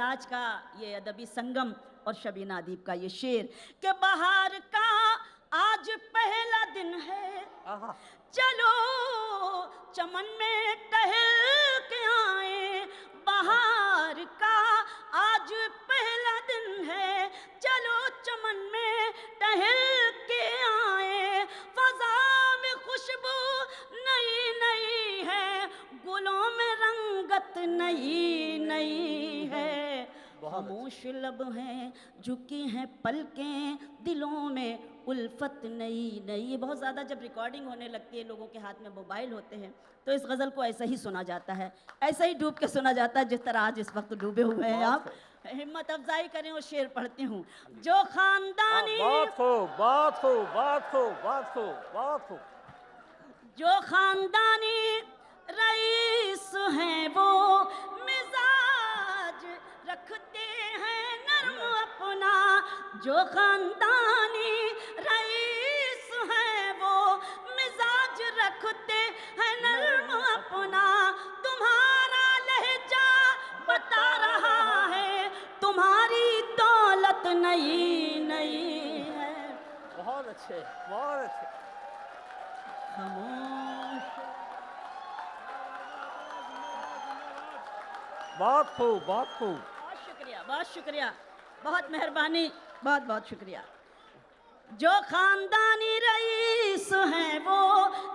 आज का ये अदबी संगम और शबीना अदीब का ये शेर कि बहार का आज पहला दिन है, चलो चमन में टहल के आए। बहार का आज पहला दिन है, चलो चमन में टहल के आए। फजा में खुशबू नई नई है, गुलों में रंगत नई नई है। खामोश लब हैं, झुकी हैं पलकें, दिलों में उल्फत नई नई। ये बहुत ज़्यादा जब रिकॉर्डिंग होने लगती है, लोगों के हाथ में मोबाइल होते हैं, तो इस गज़ल को ऐसा ही सुना जाता है, ऐसा ही डूब के सुना जाता है जिस तरह आज इस वक्त डूबे हुए हैं आप। हिम्मत अफजाई करें और शेर पढ़ती हूँ। जो खानदानी जो खानदानी रईस हैं वो मिजाज रखते हैं नर्म अपना। जो खानदानी रईस हैं वो मिजाज रखते हैं नर्म अपना। तुम्हारा लहजा बता रहा है, तुम्हारी दौलत नई नई है। बहुत अच्छे, बहुत अच्छे। खामोश, बहुत खूब, बहुत खूब। बहुत शुक्रिया, बहुत शुक्रिया, बहुत मेहरबानी, बहुत बहुत शुक्रिया। जो खानदानी रईस हैं वो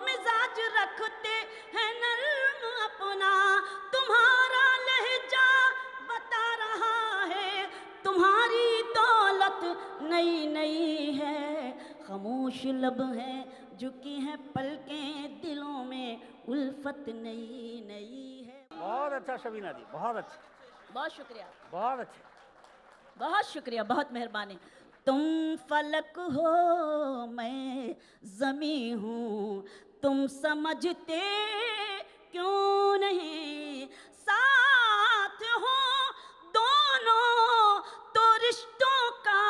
मिजाज रखते हैं नर्म अपना। तुम्हारा लहजा बता रहा है, तुम्हारी दौलत नई नई है। खामोश लब हैं, झुकी हैं पलकें, दिलों में उल्फत नई नई है। बहुत अच्छा शबीना दी, बहुत अच्छा। बहुत शुक्रिया, बहुत अच्छे, बहुत शुक्रिया, बहुत मेहरबानी। तुम फलक हो मैं ज़मी हूँ, तुम समझते क्यों नहीं। साथ हो दोनों तो रिश्तों का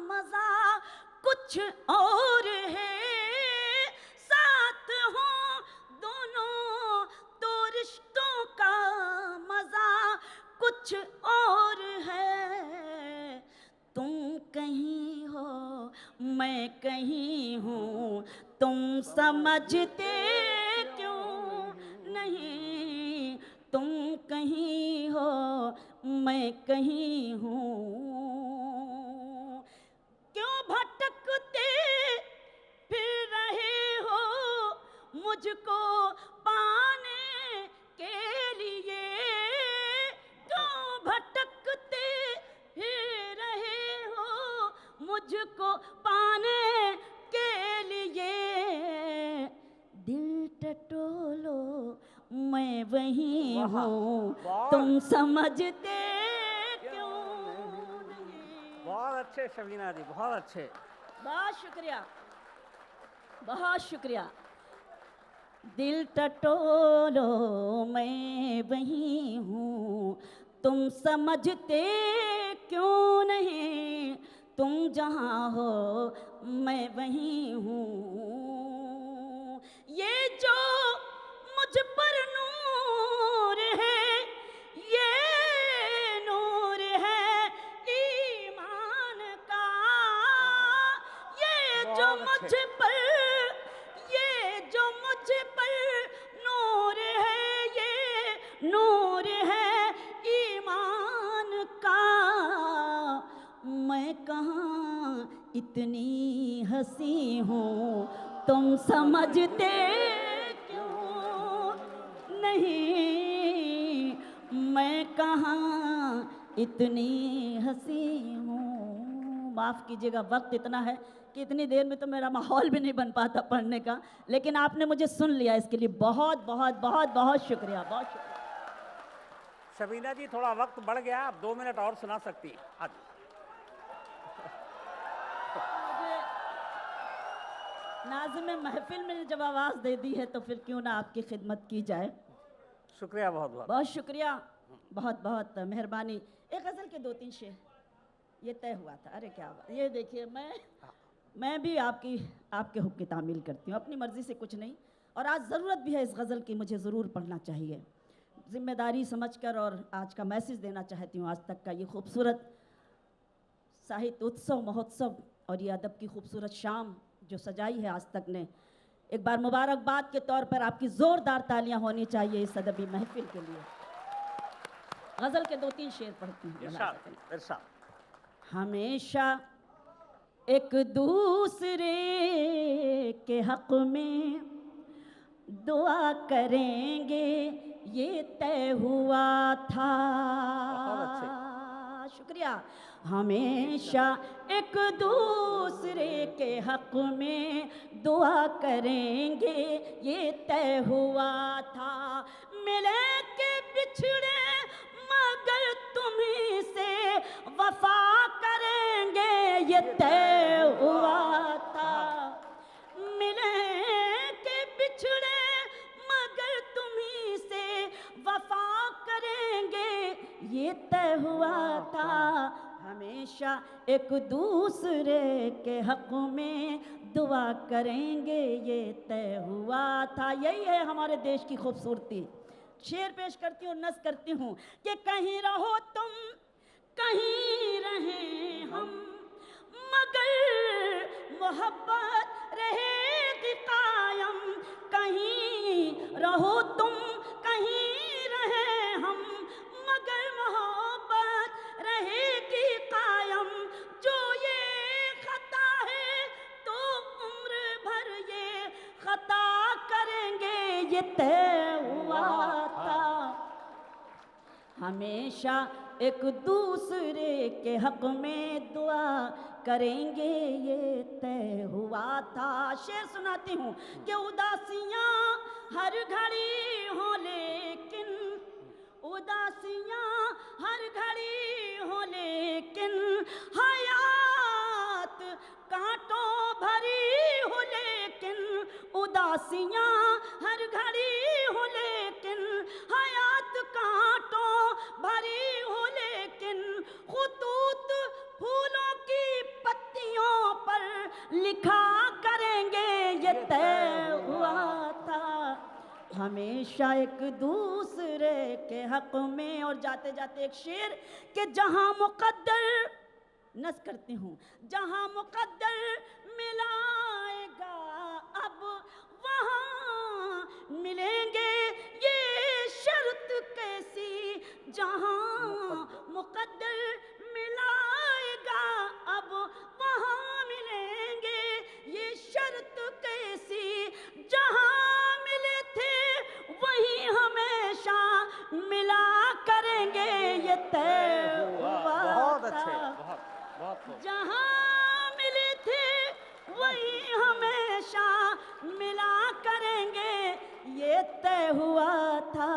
मज़ा कुछ और है। साथ हो दोनों तो रिश्तों का मज़ा कुछ और है। तुम कहीं हो मैं कहीं हूँ, तुम समझते क्यों नहीं। तुम कहीं हो मैं कहीं हूँ, क्यों भटकते फिर रहे हो मुझको पाने के लिए। क्यों भटकते फिर रहे हो मुझको पाने के लिए। दिल टटोलो मैं वही हूँ, तुम समझते क्यों नहीं। बहुत अच्छे शबीना दी, बहुत अच्छे। बहुत शुक्रिया, बहुत शुक्रिया। दिल टटोलो मैं वही हूँ, तुम समझते क्यों नहीं। तुम जहाँ हो मैं वही हूँ। ये जो मुझ पर नूर है, ये नूर है ईमान का। ये जो मुझ पर, ये जो मुझ पर नूर है, ये नूर है ईमान का। मैं कहाँ इतनी हंसी हूँ, तुम समझते क्यों नहीं। मैं कहाँ इतनी हंसी हूँ। माफ़ कीजिएगा, वक्त इतना है कि इतनी देर में तो मेरा माहौल भी नहीं बन पाता पढ़ने का, लेकिन आपने मुझे सुन लिया, इसके लिए बहुत बहुत बहुत बहुत शुक्रिया, बहुत शुक्रिया। शबीना जी थोड़ा वक्त बढ़ गया, आप 2 मिनट और सुना सकती हैं। आज नाज़िम महफिल में जब आवाज़ दे दी है तो फिर क्यों ना आपकी खिदमत की जाए। शुक्रिया, बहुत बहुत बहुत शुक्रिया, बहुत बहुत मेहरबानी। एक गज़ल के 2-3 शेर ये तय हुआ था। अरे क्या बात, ये देखिए मैं भी आपके हुक्म की तामील करती हूँ, अपनी मर्ज़ी से कुछ नहीं। और आज ज़रूरत भी है इस गज़ल की, मुझे ज़रूर पढ़ना चाहिए। जिम्मेदारी समझकर और आज का मैसेज देना चाहती हूँ। आज तक का ये खूबसूरत साहित्य उत्सव महोत्सव और ये अदब की खूबसूरत शाम जो सजाई है आज तक ने, एक बार मुबारकबाद के तौर पर आपकी ज़ोरदार तालियां होनी चाहिए इस अदबी महफिल के लिए। गज़ल के 2-3 शेर पढ़ती हूँ। इरशाद। हमेशा एक दूसरे के हक में दुआ करेंगे ये तय हुआ था। शुक्रिया। हमेशा एक दूसरे के हक में दुआ करेंगे ये तय हुआ था। मिले के बिछड़े मगर तुम्हीं से वफा करेंगे ये तय हुआ था। मिले के बिछड़े मगर तुम्हीं से वफा करेंगे ये तय हुआ था। हमेशा एक दूसरे के हक में दुआ करेंगे ये तय हुआ था। यही है हमारे देश की खूबसूरती। शेर पेश करती हूँ, नज़्म करती हूँ कि कहीं रहो तुम कहीं रहें हम, मगर मोहब्बत रहेगी कायम। कहीं रहो तुम कहीं रहें हम, मगर मोहब्बत रहेगी कायम। जो ये खता है तो उम्र भर ये खता करेंगे ये तय हुआ था। हमेशा एक दूसरे के हक में दुआ करेंगे ये तय हुआ था। शेर सुनाती हूँ कि उदासियाँ हर घड़ी हो लेकिन, उदासियाँ हर घड़ी हो लेकिन, हयात कांटों भरी हो लेकिन, उदासियाँ हर घड़ी हो लेकिन, हयात कांटों भरी हो लेकिन, खुतूत फूलों की पत्तियों पर लिखा करेंगे ये तय हुआ था। हमेशा एक दूसरे के हक में। और जाते जाते एक शेर कि जहां मुकद्दर, नस करती हूँ, जहां मुकद्दर मिलाएगा अब वहां मिलेंगे ये शर्त कैसी। जहां मुकद्दर मिलाएगा अब वहां मिलेंगे ये शर्त कैसी। जहां मिले थे वहीं हमेशा मिला करेंगे ये तय हुआ बहुत अच्छे, था। बहुत जहां मिले थे वहीं हमेशा मिला करेंगे ये तय हुआ था।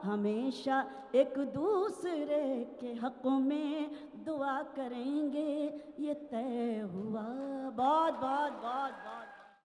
हमेशा एक दूसरे के हक में दुआ करेंगे ये तय हुआ। बहुत बहुत बहुत बहुत